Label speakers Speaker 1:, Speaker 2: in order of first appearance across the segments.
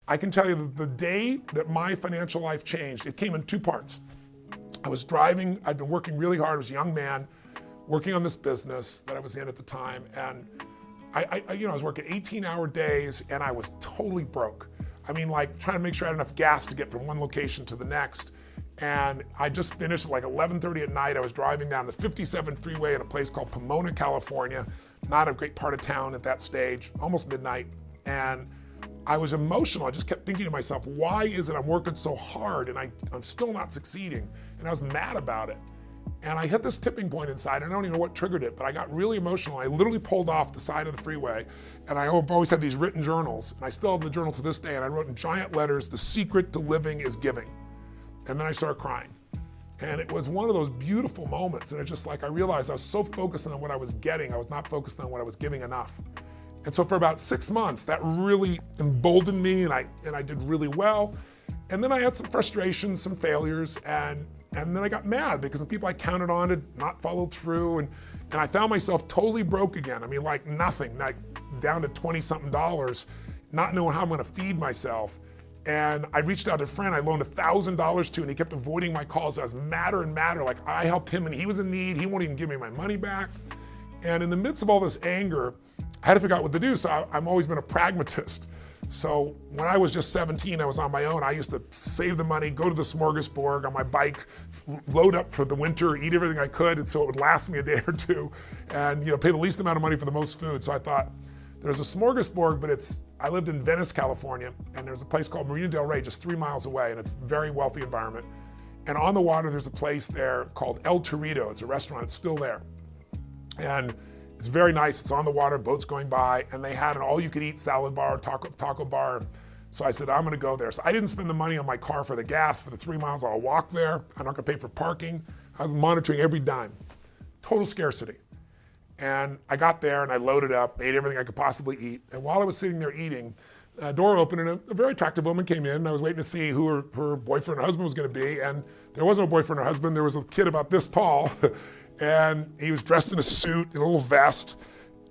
Speaker 1: I can tell you that the day that my financial life changed, it came in two parts. I was driving, I'd been working really hard, I was a young man, working on this business that I was in at the time, and I was working 18-hour days, and I was totally broke. I mean, like trying to make sure I had enough gas to get from one location to the next. And I just finished at like 11:30 at night. I was driving down the 57 freeway in a place called Pomona, California, not a great part of town at that stage, almost midnight. And I was emotional. I just kept thinking to myself, why is it I'm working so hard and I'm still not succeeding? And I was mad about it. And I hit this tipping point inside. I don't even know what triggered it, but I got really emotional. I literally pulled off the side of the freeway, and I've always had these written journals, and I still have the journal to this day, and I wrote in giant letters, "The secret to living is giving." And then I started crying. And it was one of those beautiful moments, and it's just like I realized I was so focused on what I was getting, I was not focused on what I was giving enough. And so for about 6 months, that really emboldened me, and I did really well. And then I had some frustrations, some failures, and then I got mad because the people I counted on had not followed through, and I found myself totally broke again. I mean, like nothing, like down to $20-something, not knowing how I'm gonna feed myself. And I reached out to a friend I loaned $1,000 to, and he kept avoiding my calls. I was madder and madder, like I helped him and he was in need, he won't even give me my money back. And in the midst of all this anger, I had to figure out what to do, so I've always been a pragmatist. So when I was just 17, I was on my own. I used to save the money, go to the smorgasbord on my bike, load up for the winter, eat everything I could, and so it would last me a day or two, and pay the least amount of money for the most food. So I thought, there's a smorgasbord, but I lived in Venice, California, and there's a place called Marina del Rey, just 3 miles away, and it's a very wealthy environment. And on the water, there's a place there called El Torito. It's a restaurant, it's still there. And it's very nice, it's on the water, boats going by, and they had an all-you-could-eat salad bar, taco bar. So I said, I'm gonna go there. So I didn't spend the money on my car for the gas for the 3 miles I'll walk there. I'm not gonna pay for parking. I was monitoring every dime. Total scarcity. And I got there and I loaded up, ate everything I could possibly eat. And while I was sitting there eating, a door opened and a very attractive woman came in, and I was waiting to see who her boyfriend or husband was gonna be. And there wasn't a boyfriend or husband, there was a kid about this tall. And he was dressed in a suit, in a little vest.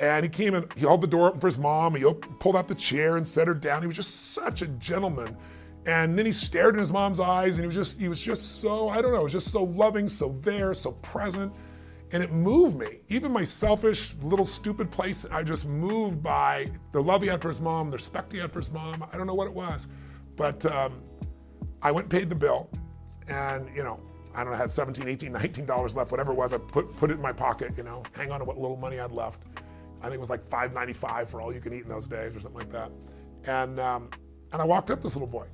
Speaker 1: And he came in, he held the door open for his mom. He pulled out the chair and set her down. He was just such a gentleman. And then he stared in his mom's eyes, and he was just so, I don't know, just so loving, so there, so present. And it moved me. Even my selfish, little stupid place, I just moved by the love he had for his mom, the respect he had for his mom. I don't know what it was. But I went and paid the bill. And, I don't know, I had $17, $18, $19 left, whatever it was. I put it in my pocket, hang on to what little money I'd left. I think it was like $5.95 for all you can eat in those days or something like that. And I walked up to this little boy.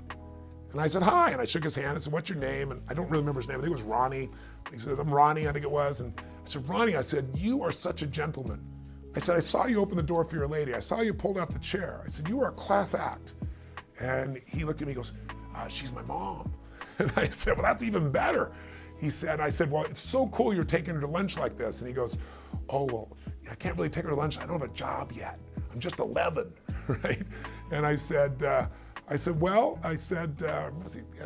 Speaker 1: And I said, hi, and I shook his hand. I said, what's your name? And I don't really remember his name. I think it was Ronnie. He said, I'm Ronnie, I think it was. And I said, Ronnie, I said, you are such a gentleman. I said, I saw you open the door for your lady. I saw you pulled out the chair. I said, you are a class act. And he looked at me and goes, she's my mom. And I said, well, that's even better. I said, well, it's so cool you're taking her to lunch like this. And he goes, oh, well, I can't really take her to lunch. I don't have a job yet. I'm just 11, right? And I said, well, I think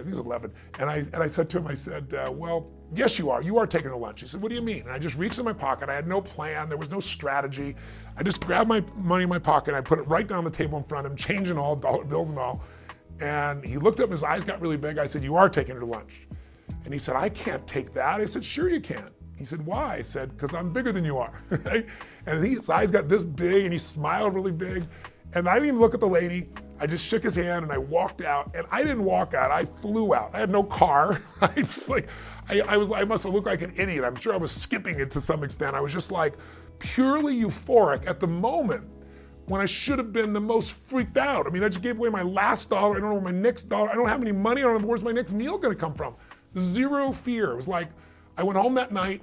Speaker 1: he's 11. And I said to him, I said, well, yes, you are. You are taking her to lunch. He said, what do you mean? And I just reached in my pocket. I had no plan. There was no strategy. I just grabbed my money in my pocket. I put it right down the table in front of him, change and all, dollar bills and all. And he looked up, his eyes got really big. I said, you are taking her to lunch. And he said, I can't take that. I said, sure you can. He said, why? I said, because I'm bigger than you are, right? And his eyes got this big and he smiled really big. And I didn't even look at the lady. I just shook his hand and I walked out. And I didn't walk out, I flew out. I had no car. I must have looked like an idiot. I'm sure I was skipping it to some extent. I was just like purely euphoric at the moment when I should have been the most freaked out. I mean, I just gave away my last dollar. I don't know where my next dollar, I don't have any money. I don't know where's my next meal gonna come from. Zero fear. It was like, I went home that night,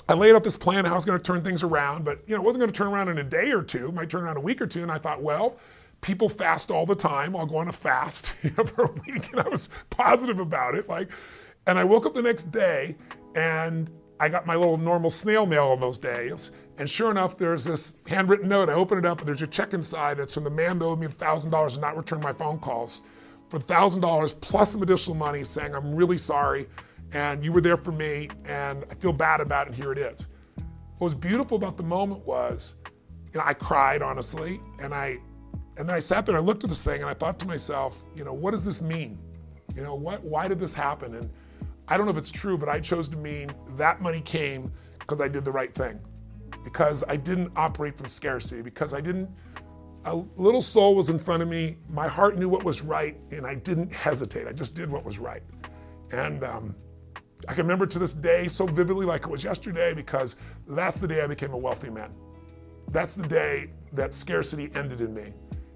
Speaker 1: I laid out this plan how I was gonna turn things around, but it wasn't gonna turn around in a day or two, it might turn around a week or two, and I thought, well, people fast all the time, I'll go on a fast for a week, and I was positive about it. And I woke up the next day, and I got my little normal snail mail on those days, and sure enough, there's this handwritten note. I open it up, and there's a check inside. It's from the man that owed me $1,000 and not returned my phone calls for $1,000 plus some additional money, saying, I'm really sorry, and you were there for me, and I feel bad about it, and here it is. What was beautiful about the moment was, I cried, honestly, and And then I sat there and I looked at this thing and I thought to myself, what does this mean? Why did this happen? And I don't know if it's true, but I chose to mean that money came because I did the right thing, because I didn't operate from scarcity, because a little soul was in front of me, my heart knew what was right, and I didn't hesitate. I just did what was right. And I can remember to this day so vividly like it was yesterday, because that's the day I became a wealthy man. That's the day that scarcity ended in me.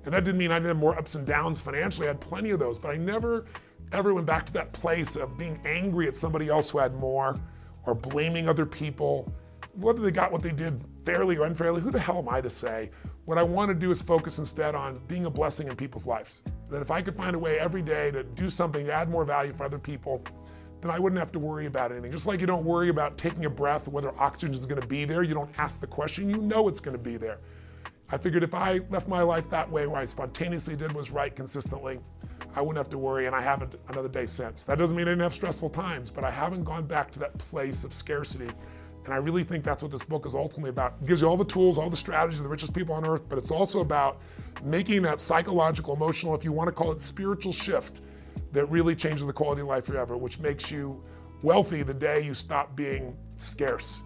Speaker 1: And that didn't mean I didn't have more ups and downs financially. I had plenty of those, but I never ever went back to that place of being angry at somebody else who had more, or blaming other people. Whether they got what they did fairly or unfairly, who the hell am I to say? What I want to do is focus instead on being a blessing in people's lives. That if I could find a way every day to do something to add more value for other people, then I wouldn't have to worry about anything. Just like you don't worry about taking a breath, whether oxygen is going to be there. You don't ask the question, you know it's going to be there. I figured if I left my life that way, where I spontaneously did what was right consistently, I wouldn't have to worry, and I haven't another day since. That doesn't mean I didn't have stressful times, but I haven't gone back to that place of scarcity. And I really think that's what this book is ultimately about. It gives you all the tools, all the strategies of the richest people on earth, but it's also about making that psychological, emotional, if you want to call it spiritual shift, that really changes the quality of life forever, which makes you wealthy the day you stop being scarce.